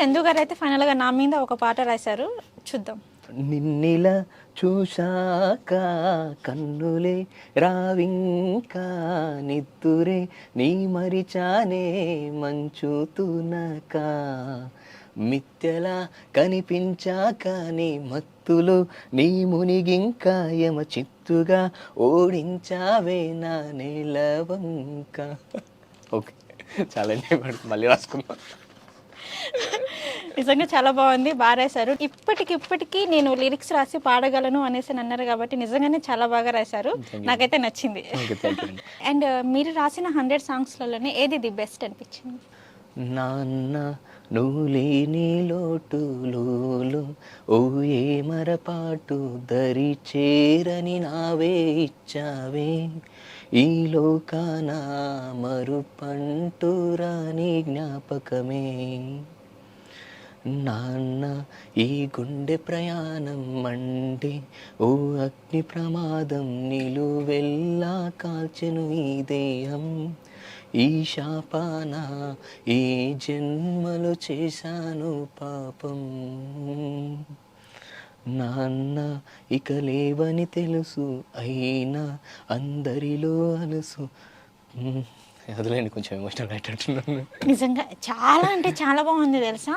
చందు గారు అయితే ఫైనల్గా నా మీద ఒక పాట రాశారు, చూద్దాం. నిన్నిలా చూశాక కన్నులే రావింకా నిద్దురే నీ మరిచానే మంచు తునక మిథ్యలా కనిపించాక నీ మత్తులో నీ మునిగింకా యమ చిత్తుగా ఓడించావే నా నేలవంక. ఓకే చాలా మళ్ళీ రాసుకున్నా. నిజంగా చాలా బాగుంది, బాగా రాశారు. ఇప్పటికిప్పటికీ నేను లిరిక్స్ రాసి పాడగలను అనేసి అన్నారు కాబట్టి నిజంగానే చాలా బాగా రాశారు, నాకైతే నచ్చింది. అండ్ మీరు రాసిన 100 సాంగ్స్లలోనే ఏది ది బెస్ట్ అనిపించింది? నాన్న నువ్వు లేని లోటులు ఓ ఏ మరపాటు దరి చేరని నావే ఇచ్చావే ఈ లోకాన మరుపంటురాని జ్ఞాపకమే. నాన్న ఈ గుండె ప్రయాణం మండే ఓ అగ్ని ప్రమాదం నిలువెల్లా కాల్చెను ఈ దేహం ఈ శాపాన ఈ జన్మలో చేశాను పాపం. నాన్న ఇక లేవని తెలుసు అయినా అందరిలో అలుసు. వదిలేండి, కొంచెం ఎమోషనల్ అయ్యేటట్టున్నాను. నిజంగా చాలా అంటే చాలా బాగుంది తెలుసా.